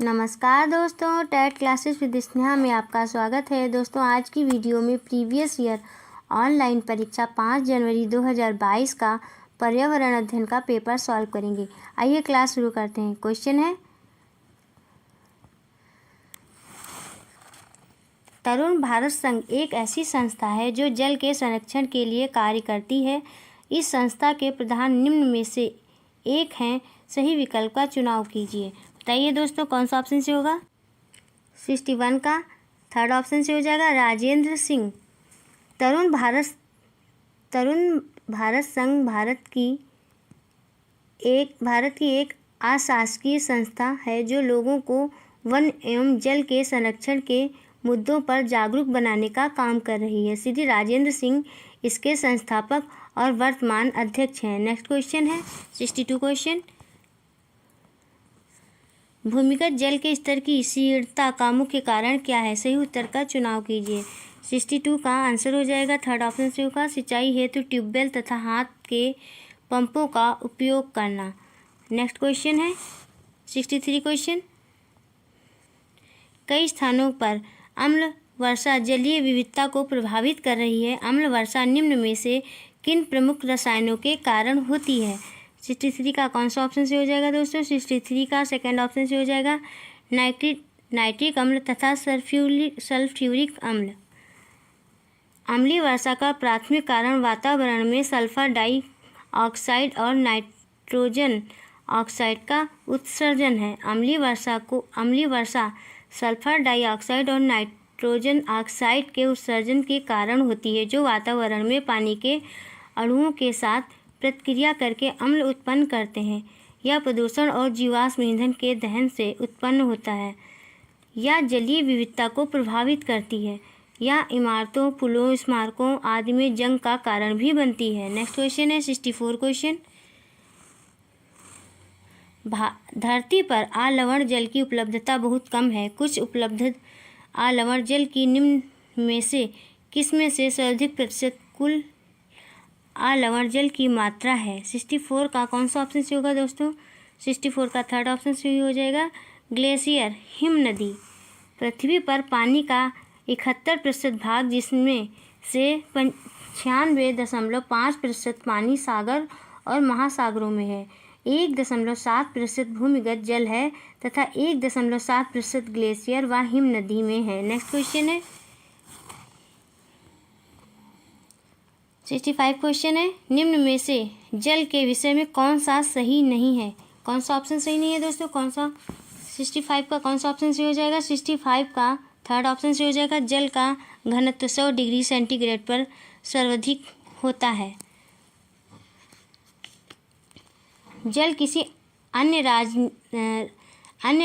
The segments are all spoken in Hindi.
नमस्कार दोस्तों, टेट क्लासेस विद स्नेहा में आपका स्वागत है। दोस्तों, आज की वीडियो में प्रीवियस ईयर ऑनलाइन परीक्षा 5 जनवरी 2022 का पर्यावरण अध्ययन का पेपर सॉल्व करेंगे। आइए क्लास शुरू करते हैं। क्वेश्चन है, तरुण भारत संघ एक ऐसी संस्था है जो जल के संरक्षण के लिए कार्य करती है। इस संस्था के प्रधान निम्न में से एक हैं। सही विकल्प का चुनाव कीजिए। बताइए दोस्तों, कौन सा ऑप्शन से होगा? 61 का थर्ड ऑप्शन से हो जाएगा राजेंद्र सिंह। तरुण भारत संघ भारत की एक अशासकीय संस्था है जो लोगों को वन एवं जल के संरक्षण के मुद्दों पर जागरूक बनाने का काम कर रही है। श्री राजेंद्र सिंह इसके संस्थापक और वर्तमान अध्यक्ष हैं। नेक्स्ट क्वेश्चन है 62 क्वेश्चन, भूमिगत जल के स्तर की क्षीणता का मुख्य कारण क्या है? सही उत्तर का चुनाव कीजिए। 62 का आंसर हो जाएगा थर्ड ऑप्शन से होगा सिंचाई हेतु ट्यूबवेल तथा हाथ के पंपों का उपयोग करना। नेक्स्ट क्वेश्चन है 63 क्वेश्चन, कई स्थानों पर अम्ल वर्षा जलीय विविधता को प्रभावित कर रही है। अम्ल वर्षा निम्न में से किन प्रमुख रसायनों के कारण होती है? 63 का कौन सा ऑप्शन से हो जाएगा दोस्तों? 63 का सेकंड ऑप्शन से हो जाएगा नाइट्रिक अम्ल तथा सल्फ्यूरिक अम्ल। अम्लीय वर्षा का प्राथमिक कारण वातावरण में सल्फर डाइऑक्साइड और नाइट्रोजन ऑक्साइड का उत्सर्जन है। अम्लीय वर्षा सल्फर डाइऑक्साइड और नाइट्रोजन ऑक्साइड के उत्सर्जन के कारण होती है, जो वातावरण में पानी के अणुओं के साथ प्रतिक्रिया करके अम्ल उत्पन्न करते हैं। यह प्रदूषण और जीवाश्म ईंधन के दहन से उत्पन्न होता है। यह जलीय विविधता को प्रभावित करती है। यह इमारतों, पुलों, स्मारकों आदि में जंग का कारण भी बनती है। नेक्स्ट क्वेश्चन है 64 क्वेश्चन, धरती पर अलवण जल की उपलब्धता बहुत कम है। कुछ उपलब्ध अलवण जल की निम्न में से किसमें से सर्वाधिक प्रतिशत कुल अलवण जल की मात्रा है? 64 का कौन सा ऑप्शन से होगा दोस्तों? 64 का थर्ड ऑप्शन से ही हो जाएगा ग्लेशियर, हिम नदी। पृथ्वी पर पानी का 71% भाग, जिसमें से 96.5% पानी सागर और महासागरों में है। 1.7% भूमिगत जल है तथा 1.7% ग्लेशियर व हिम नदी में है। नेक्स्ट क्वेश्चन है 65 क्वेश्चन है, निम्न में से जल के विषय में कौन सा सही नहीं है? कौन सा ऑप्शन सही नहीं है दोस्तों? कौन सा? 65 का कौन सा ऑप्शन से हो जाएगा? 65 का थर्ड ऑप्शन से हो जाएगा जल का घनत्व 100 डिग्री सेंटीग्रेड पर सर्वाधिक होता है। जल किसी अन्य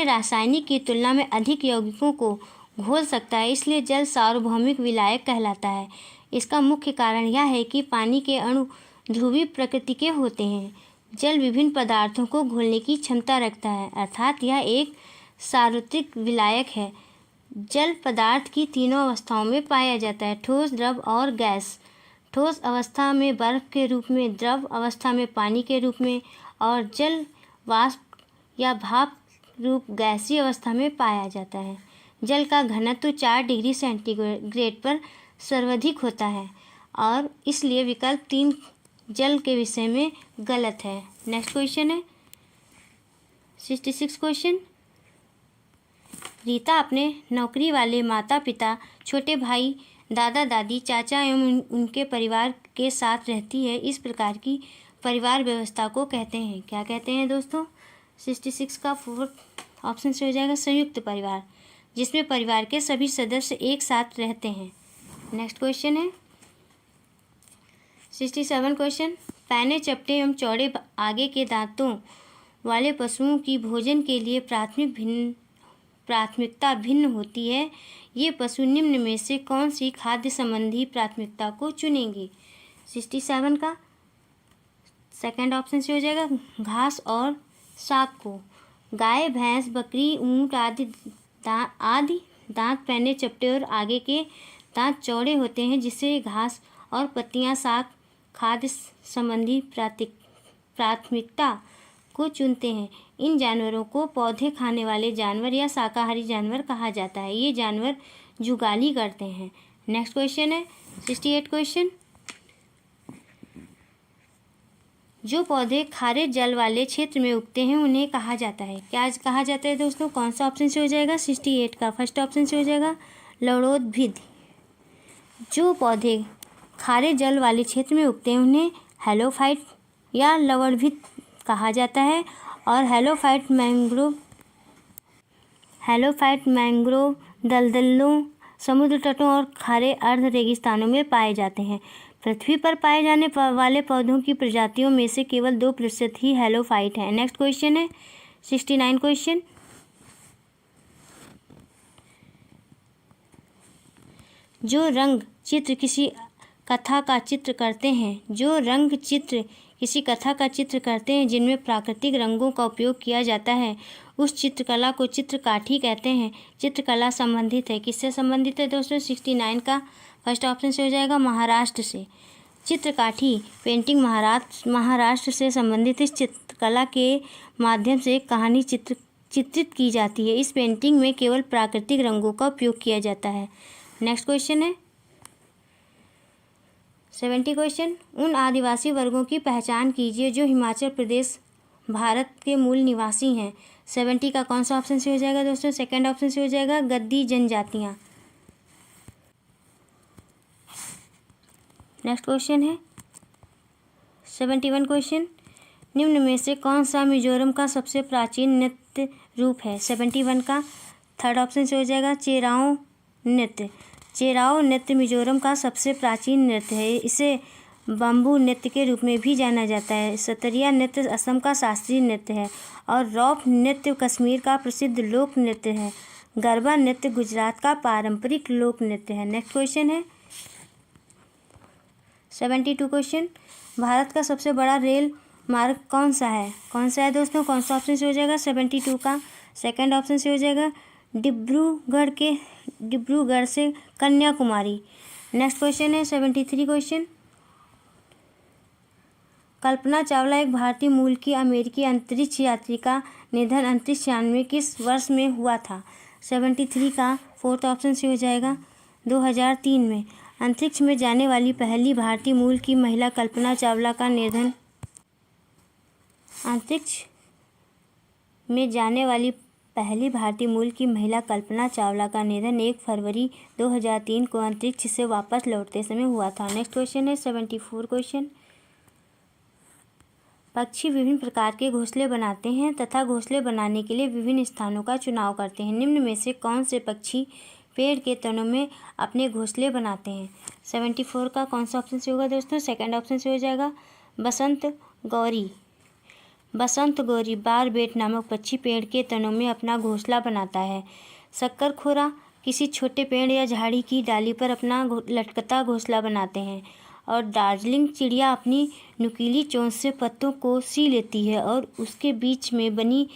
रासायनिक की तुलना में अधिक यौगिकों को घोल सकता है, इसलिए जल सार्वभौमिक विलायक कहलाता है। इसका मुख्य कारण यह है कि पानी के अणु ध्रुवीय प्रकृति के होते हैं। जल विभिन्न पदार्थों को घोलने की क्षमता रखता है, अर्थात यह एक सार्वत्रिक विलायक है। जल पदार्थ की तीनों अवस्थाओं में पाया जाता है, ठोस, द्रव और गैस। ठोस अवस्था में बर्फ के रूप में, द्रव अवस्था में पानी के रूप में और जल वाष्प या भाप रूप गैसीय अवस्था में पाया जाता है। जल का घनत्व 4 डिग्री सेंटीग्रेड पर सर्वाधिक होता है और इसलिए विकल्प 3 जल के विषय में गलत है। नेक्स्ट क्वेश्चन है 66 क्वेश्चन, रीता अपने नौकरी वाले माता पिता, छोटे भाई, दादा दादी, चाचा एवं उनके परिवार के साथ रहती है। इस प्रकार की परिवार व्यवस्था को कहते हैं, क्या कहते हैं दोस्तों? 66 का फोर्थ ऑप्शन से हो जाएगा संयुक्त परिवार, जिसमें परिवार के सभी सदस्य एक साथ रहते हैं। नेक्स्ट क्वेश्चन है 67 क्वेश्चन, पैने, चपटे एवं चौड़े आगे के दांतों वाले पशुओं की भोजन के लिए प्राथमिकता भिन्न होती है। ये पशु निम्न में से कौन सी खाद्य संबंधी प्राथमिकता को चुनेंगे? 67 का सेकंड ऑप्शन से हो जाएगा घास और शाक को। गाय, भैंस, बकरी, ऊंट आदि दांत पैने, चपटे और आगे के दांत चौड़े होते हैं, जिससे घास और पत्तियां, शाक खाद्य संबंधी प्राथमिकता को चुनते हैं। इन जानवरों को पौधे खाने वाले जानवर या शाकाहारी जानवर कहा जाता है। ये जानवर जुगाली करते हैं। नेक्स्ट क्वेश्चन है 68 क्वेश्चन। जो पौधे खारे जल वाले क्षेत्र में उगते हैं उन्हें कहा जाता है, क्या कहा जाता है दोस्तों? कौन सा ऑप्शन से हो जाएगा? 68 का फर्स्ट ऑप्शन से हो जाएगा लवणोद्भिद। जो पौधे खारे जल वाले क्षेत्र में उगते हैं उन्हें हेलोफाइट या लवणोद्भिद कहा जाता है। और हेलोफाइट मैंग्रोव दलदलों, समुद्र तटों और खारे अर्ध रेगिस्तानों में पाए जाते हैं। पृथ्वी पर पाए जाने वाले पौधों की प्रजातियों में से केवल 2% ही हेलोफाइट हैं। नेक्स्ट क्वेश्चन है 69 क्वेश्चन। जो रंग चित्र किसी कथा का चित्र करते हैं जिनमें प्राकृतिक रंगों का उपयोग किया जाता है, उस चित्रकला को चित्रकाठी कहते हैं। चित्रकला संबंधित है, किससे संबंधित है दोस्तों? 69 का फर्स्ट ऑप्शन से हो जाएगा महाराष्ट्र से। चित्रकाठी पेंटिंग महाराष्ट्र से संबंधित इस चित्रकला के माध्यम से कहानी चित्रित की जाती है। इस पेंटिंग में केवल प्राकृतिक रंगों का उपयोग किया जाता है। नेक्स्ट क्वेश्चन है 70 क्वेश्चन। उन आदिवासी वर्गों की पहचान कीजिए जो हिमाचल प्रदेश भारत के मूल निवासी हैं। 70 का कौन सा ऑप्शन से हो जाएगा दोस्तों? सेकंड ऑप्शन से हो जाएगा गद्दी जनजातियाँ। नेक्स्ट क्वेश्चन है 71 क्वेश्चन। निम्न में से कौन सा मिजोरम का सबसे प्राचीन नृत्य रूप है? 71 का थर्ड ऑप्शन से हो जाएगा चेराओ नृत्य। चेराओ नृत्य मिजोरम का सबसे प्राचीन नृत्य है। इसे बम्बू नृत्य के रूप में भी जाना जाता है। सतरिया नृत्य असम का शास्त्रीय नृत्य है और रौफ नृत्य कश्मीर का प्रसिद्ध लोक नृत्य है। गरबा नृत्य गुजरात का पारंपरिक लोक नृत्य है। नेक्स्ट क्वेश्चन है 72 क्वेश्चन। भारत का सबसे बड़ा रेल मार्ग कौन सा है दोस्तों? कौन सा ऑप्शन से हो जाएगा? 72 का सेकंड ऑप्शन से हो जाएगा डिब्रूगढ़ से कन्याकुमारी। नेक्स्ट क्वेश्चन है 73 क्वेश्चन। कल्पना चावला एक भारतीय मूल की अमेरिकी अंतरिक्ष यात्री का निधन अंतरिक्ष यान में किस वर्ष में हुआ था? 73 का फोर्थ ऑप्शन से हो जाएगा 2003 में। अंतरिक्ष में जाने वाली पहली भारतीय मूल की महिला कल्पना चावला का निधन 1 फरवरी 2003 को अंतरिक्ष से वापस लौटते समय हुआ था। नेक्स्ट क्वेश्चन है 74 क्वेश्चन। पक्षी विभिन्न प्रकार के घोंसले बनाते हैं तथा घोंसले बनाने के लिए विभिन्न स्थानों का चुनाव करते हैं। निम्न में से कौन से पक्षी पेड़ के तनों में अपने घोंसले बनाते हैं? 74 का कौन सा ऑप्शन से होगा दोस्तों? सेकंड ऑप्शन से हो जाएगा बसंत गौरी बारबेट नामक पक्षी पेड़ के तनों में अपना घोंसला बनाता है। शक्करखोरा किसी छोटे पेड़ या झाड़ी की डाली पर अपना लटकता घोंसला बनाते हैं। और दार्जिलिंग चिड़िया अपनी नुकीली चोंच से पत्तों को सी लेती है और उसके बीच में बनी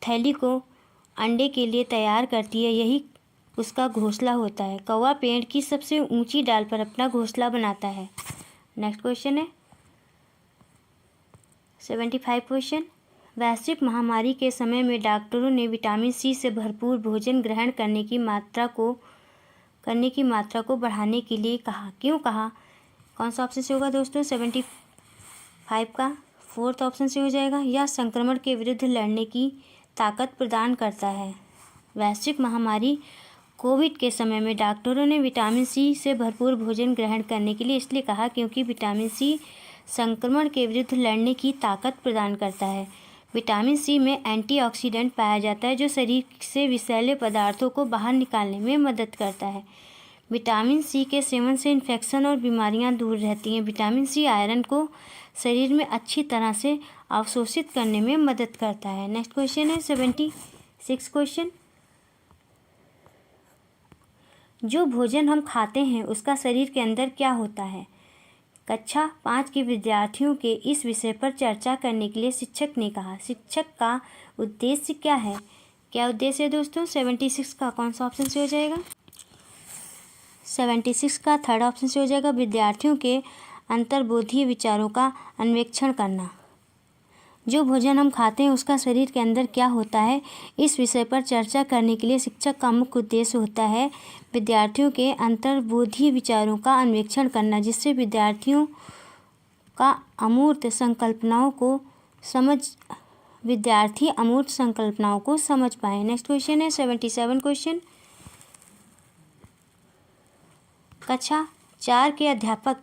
थैली को अंडे के लिए तैयार करती है, यही उसका घोंसला होता है। कौवा पेड़ की सबसे ऊंची डाल पर अपना घोंसला बनाता है। नेक्स्ट क्वेश्चन है 75 क्वेश्चन। वैश्विक महामारी के समय में डॉक्टरों ने विटामिन सी से भरपूर भोजन ग्रहण करने की मात्रा को बढ़ाने के लिए कहा। क्यों कहा? कौन सा ऑप्शन से होगा दोस्तों? 75 का फोर्थ ऑप्शन से हो जाएगा। यह संक्रमण के विरुद्ध लड़ने की ताकत प्रदान करता है। वैश्विक महामारी कोविड के समय में डॉक्टरों ने विटामिन सी से भरपूर भोजन ग्रहण करने के लिए इसलिए कहा क्योंकि विटामिन सी संक्रमण के विरुद्ध लड़ने की ताकत प्रदान करता है। विटामिन सी में एंटीऑक्सीडेंट पाया जाता है जो शरीर से विषैले पदार्थों को बाहर निकालने में मदद करता है। विटामिन सी के सेवन से इन्फेक्शन और बीमारियां दूर रहती हैं। विटामिन सी आयरन को शरीर में अच्छी तरह से अवशोषित करने में मदद करता है। नेक्स्ट क्वेश्चन है 76 क्वेश्चन। जो भोजन हम खाते हैं उसका शरीर के अंदर क्या होता है? कक्षा 5 के विद्यार्थियों के इस विषय पर चर्चा करने के लिए शिक्षक ने कहा। शिक्षक का उद्देश्य क्या है? क्या उद्देश्य है दोस्तों? 76 का कौन सा ऑप्शन से हो जाएगा? 76 का थर्ड ऑप्शन से हो जाएगा विद्यार्थियों के अंतर्बोधीय विचारों का अन्वेषण करना। जो भोजन हम खाते हैं उसका शरीर के अंदर क्या होता है, इस विषय पर चर्चा करने के लिए शिक्षक का मुख्य उद्देश्य होता है विद्यार्थियों के अंतर्बोधीय विचारों का अन्वेषण करना, जिससे विद्यार्थियों का अमूर्त संकल्पनाओं को समझ पाए। नेक्स्ट क्वेश्चन है 77 क्वेश्चन। कक्षा 4 के अध्यापक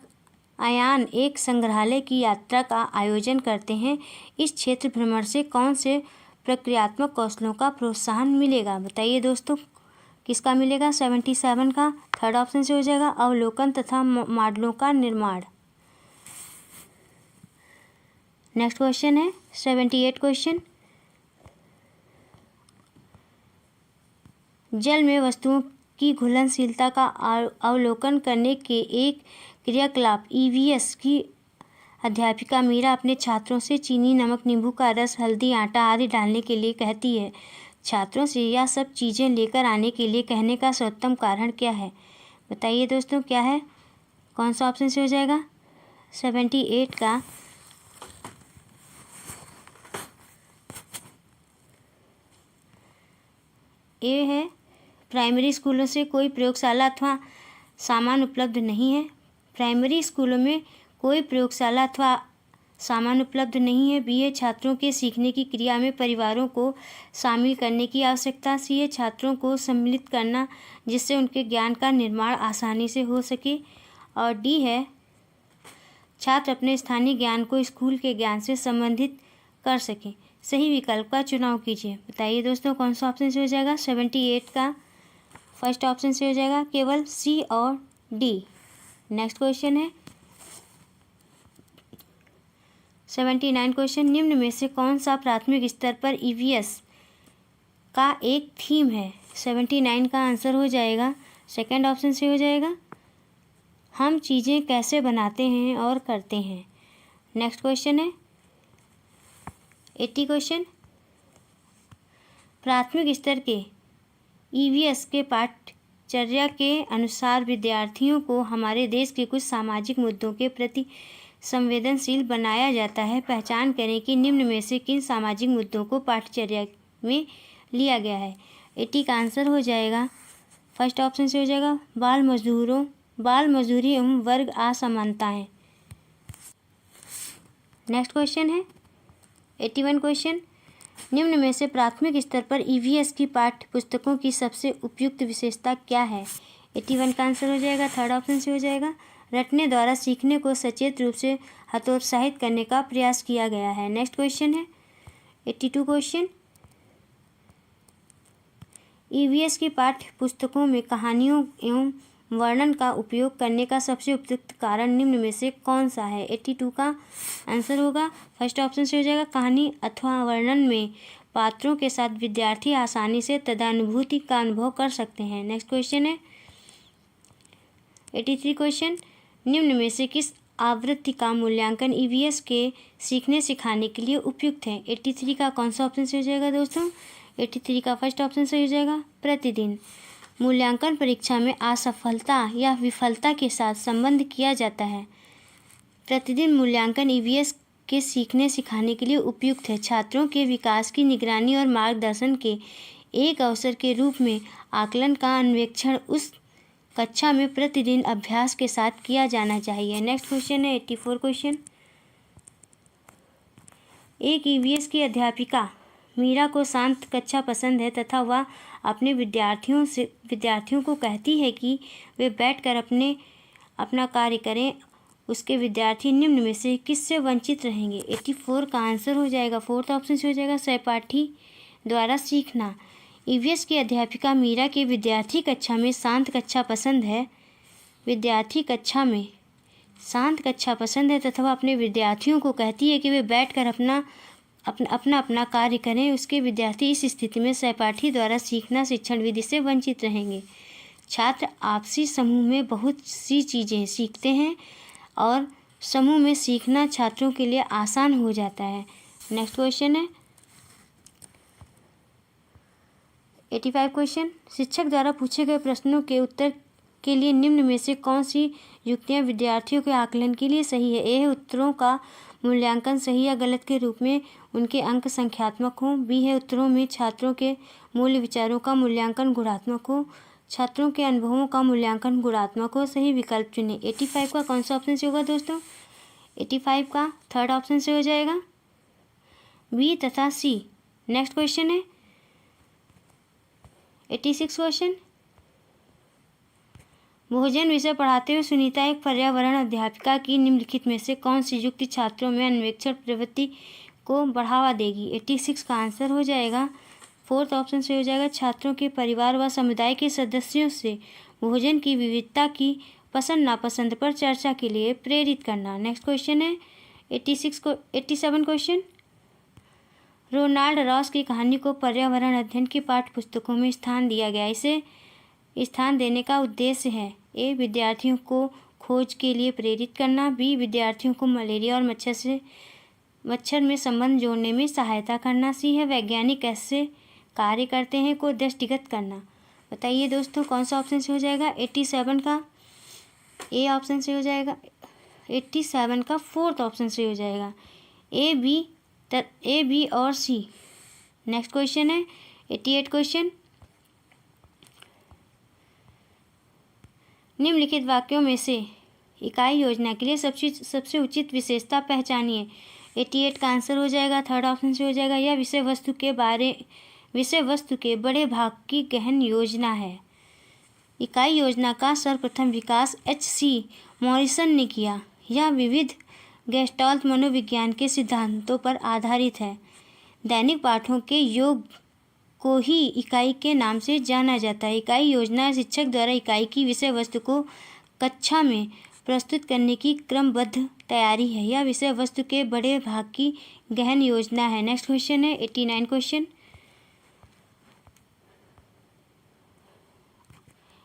अयान एक संग्रहालय की यात्रा का आयोजन करते हैं। इस क्षेत्र भ्रमण से कौन से प्रक्रियात्मक कौशलों का प्रोत्साहन मिलेगा? बताइए दोस्तों, किसका मिलेगा? 77 का थर्ड ऑप्शन से हो जाएगा अवलोकन तथा मॉडलों का निर्माण। नेक्स्ट क्वेश्चन है 78 क्वेश्चन। जल में वस्तुओं की घुलनशीलता का अवलोकन करने के एक क्रियाकलाप ईवीएस की अध्यापिका मीरा अपने छात्रों से चीनी, नमक, नींबू का रस, हल्दी, आटा आदि डालने के लिए कहती है। छात्रों से यह सब चीज़ें लेकर आने के लिए कहने का सर्वोत्तम कारण क्या है? बताइए दोस्तों, क्या है? कौन सा ऑप्शन से हो जाएगा? 78 का ए है। प्राइमरी स्कूलों से कोई प्रयोगशाला अथवा सामान उपलब्ध नहीं है। प्राइमरी स्कूलों में कोई प्रयोगशाला अथवा सामान उपलब्ध नहीं है। बी है छात्रों के सीखने की क्रिया में परिवारों को शामिल करने की आवश्यकता। सी है छात्रों को सम्मिलित करना जिससे उनके ज्ञान का निर्माण आसानी से हो सके। और डी है छात्र अपने स्थानीय ज्ञान को स्कूल के ज्ञान से संबंधित कर सकें। सही विकल्प का चुनाव कीजिए। बताइए दोस्तों, कौन सा ऑप्शन से हो जाएगा? 78 का फर्स्ट ऑप्शन से हो जाएगा केवल सी और डी। नेक्स्ट क्वेश्चन है 79 क्वेश्चन। निम्न में से कौन सा प्राथमिक स्तर पर ईवीएस का एक थीम है? 79 का आंसर हो जाएगा सेकंड ऑप्शन से हो जाएगा हम चीज़ें कैसे बनाते हैं और करते हैं। नेक्स्ट क्वेश्चन है 80 क्वेश्चन। प्राथमिक स्तर के ईवीएस के पाठ्यचर्या के अनुसार विद्यार्थियों को हमारे देश के कुछ सामाजिक मुद्दों के प्रति संवेदनशील बनाया जाता है। पहचान करें कि निम्न में से किन सामाजिक मुद्दों को पाठ्यचर्या में लिया गया है। 80 का आंसर हो जाएगा फर्स्ट ऑप्शन से हो जाएगा बाल मजदूरी एवं वर्ग असमानताएं। नेक्स्ट क्वेश्चन है 81 क्वेश्चन। निम्न में से प्राथमिक स्तर पर ईवीएस की पाठ्य पुस्तकों की सबसे उपयुक्त विशेषता क्या है? 81 का आंसर हो जाएगा थर्ड ऑप्शन से हो जाएगा रटने द्वारा सीखने को सचेत रूप से हतोत्साहित करने का प्रयास किया गया है। नेक्स्ट क्वेश्चन है 82 क्वेश्चन। ईवीएस की पाठ्य पुस्तकों में कहानियों एवं वर्णन का उपयोग करने का सबसे उपयुक्त कारण निम्न में से कौन सा है? 82 का आंसर होगा फर्स्ट ऑप्शन से हो जाएगा कहानी अथवा वर्णन में पात्रों के साथ विद्यार्थी आसानी से तदानुभूति का अनुभव कर सकते हैं। नेक्स्ट क्वेश्चन है 83 क्वेश्चन। निम्न में से किस आवृत्ति का मूल्यांकन ईवीएस के सीखने सिखाने के लिए उपयुक्त है? 83 का कौन सा ऑप्शन से हो जाएगा दोस्तों? 83 का फर्स्ट ऑप्शन से हो जाएगा प्रतिदिन। मूल्यांकन परीक्षा में असफलता या विफलता के साथ संबंध किया जाता है। प्रतिदिन मूल्यांकन ईवीएस के सीखने सिखाने के लिए उपयुक्त है। छात्रों के विकास की निगरानी और मार्गदर्शन के एक अवसर के रूप में आकलन का अन्वेषण उस कक्षा में प्रतिदिन अभ्यास के साथ किया जाना चाहिए। नेक्स्ट क्वेश्चन है 84 क्वेश्चन। एक ईवीएस की अध्यापिका मीरा को शांत कक्षा पसंद है तथा वह अपने विद्यार्थियों को कहती है कि वे बैठकर अपना कार्य करें। उसके विद्यार्थी निम्न में से किससे वंचित रहेंगे? 84 का आंसर हो जाएगा फोर्थ ऑप्शन से हो जाएगा सहपाठी द्वारा सीखना। ईवीएस की अध्यापिका मीरा के विद्यार्थी कक्षा में शांत कक्षा पसंद है। विद्यार्थी कक्षा में शांत कक्षा पसंद है तथा वह अपने विद्यार्थियों को कहती है कि वे बैठकर अपना कार्य करें। उसके विद्यार्थी इस स्थिति में सहपाठी द्वारा सीखना शिक्षण विधि से वंचित रहेंगे। छात्र आपसी समूह में बहुत सी चीज़ें सीखते हैं और समूह में सीखना छात्रों के लिए आसान हो जाता है। नेक्स्ट क्वेश्चन है 85 क्वेश्चन। शिक्षक द्वारा पूछे गए प्रश्नों के उत्तर के लिए निम्न में से कौन सी युक्तियाँ विद्यार्थियों के आकलन के लिए सही है? ए है उत्तरों का मूल्यांकन सही या गलत के रूप में उनके अंक संख्यात्मक हों। बी है उत्तरों में छात्रों के मूल्य विचारों का मूल्यांकन गुणात्मक हो, छात्रों के अनुभवों का मूल्यांकन गुणात्मक हो। सही विकल्प चुनें। 85 का कौन सा ऑप्शन से होगा दोस्तों? 85 का थर्ड ऑप्शन से हो जाएगा, बी तथा सी। नेक्स्ट क्वेश्चन है 86 क्वेश्चन। भोजन विषय पढ़ाते हुए सुनीता एक पर्यावरण अध्यापिका की निम्नलिखित में से कौन सी युक्ति छात्रों में अन्वेषण प्रवृत्ति को बढ़ावा देगी? 86 का आंसर हो जाएगा, फोर्थ ऑप्शन से हो जाएगा, छात्रों के परिवार व समुदाय के सदस्यों से भोजन की विविधता की पसंद नापसंद पर चर्चा के लिए प्रेरित करना। नेक्स्ट क्वेश्चन है 87 क्वेश्चन। रोनाल्ड रॉस की कहानी को पर्यावरण अध्ययन की पाठ्य पुस्तकों में स्थान दिया गया। इसे स्थान देने का उद्देश्य है ए विद्यार्थियों को खोज के लिए प्रेरित करना, बी विद्यार्थियों को मलेरिया और मच्छर में संबंध जोड़ने में सहायता करना, सी है वैज्ञानिक कैसे कार्य करते हैं को दृष्टिगत करना। बताइए दोस्तों कौन सा ऑप्शन से हो जाएगा? 87 का ए ऑप्शन से हो जाएगा, 87 का फोर्थ ऑप्शन से हो जाएगा, ए बी और सी। नेक्स्ट क्वेश्चन है 88 क्वेश्चन। निम्नलिखित वाक्यों में से इकाई योजना के लिए सबसे उचित विशेषता पहचानिए। 88 का आंसर हो जाएगा, थर्ड ऑप्शन से हो जाएगा, यह विषय वस्तु के बड़े भाग की गहन योजना है। इकाई योजना का सर्वप्रथम विकास H.C. मॉरिसन ने किया। यह विविध गेस्टाल्ट मनोविज्ञान के सिद्धांतों पर आधारित है। दैनिक पाठों के योग को ही इकाई के नाम से जाना जाता है। इकाई योजना शिक्षक द्वारा इकाई की विषय वस्तु को कक्षा में प्रस्तुत करने की क्रमबद्ध तैयारी है। यह विषय वस्तु के बड़े भाग की गहन योजना है। नेक्स्ट क्वेश्चन है 89 क्वेश्चन।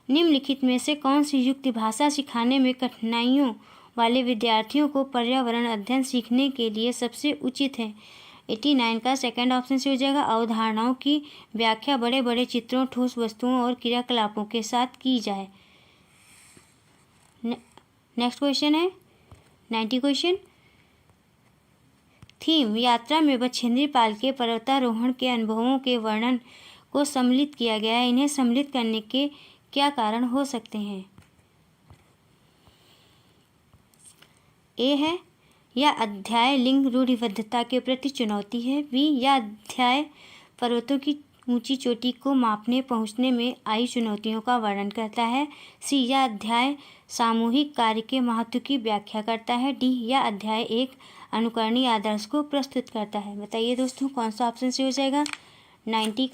निम्नलिखित में से कौन सी युक्ति भाषा सिखाने में कठिनाइयों वाले विद्यार्थियों को पर्यावरण अध्ययन सीखने के लिए सबसे उचित है? 89 का सेकंड ऑप्शन से हो जाएगा, अवधारणाओं की व्याख्या बड़े बड़े चित्रों, ठोस वस्तुओं और क्रियाकलापों के साथ की जाए। नेक्स्ट क्वेश्चन है 90 क्वेश्चन। थीम यात्रा में बछेंद्री पाल के पर्वतारोहण के अनुभवों के वर्णन को सम्मिलित किया गया है। इन्हें सम्मिलित करने के क्या कारण हो सकते हैं? ए है यह अध्याय लिंग रूढ़िबद्धता के प्रति चुनौती है, बी यह अध्याय पर्वतों की ऊंची चोटी को मापने पहुंचने में आई चुनौतियों का वर्णन करता है, सी यह अध्याय सामूहिक कार्य के महत्व की व्याख्या करता है, डी यह अध्याय एक अनुकरणीय आदर्श को प्रस्तुत करता है। बताइए दोस्तों कौन सा ऑप्शन से हो जाएगा? 90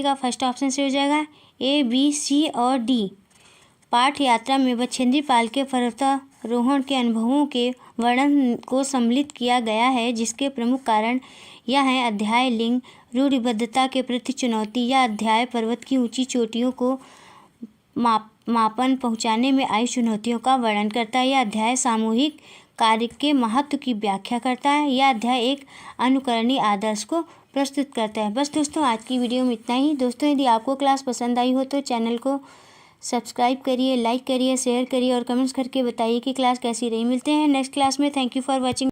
का फर्स्ट ऑप्शन से हो जाएगा, ए बी सी और डी। पाठ यात्रा में बछेंद्री पाल के पर्वतारोहण के अनुभवों के वर्णन को सम्मिलित किया गया है, जिसके प्रमुख कारण यह है अध्याय लिंग रूढ़िबद्धता के प्रति चुनौती। यह अध्याय पर्वत की ऊंची चोटियों को मापन पहुंचाने में आई चुनौतियों का वर्णन करता है। यह अध्याय सामूहिक कार्य के महत्व की व्याख्या करता है। यह अध्याय एक अनुकरणीय आदर्श को प्रस्तुत करता है। बस दोस्तों आज की वीडियो में इतना ही। दोस्तों यदि आपको क्लास पसंद आई हो तो चैनल को सब्सक्राइब करिए, लाइक करिए, शेयर करिए और कमेंट्स करके बताइए कि क्लास कैसी रही। मिलते हैं नेक्स्ट क्लास में। Thank you for watching.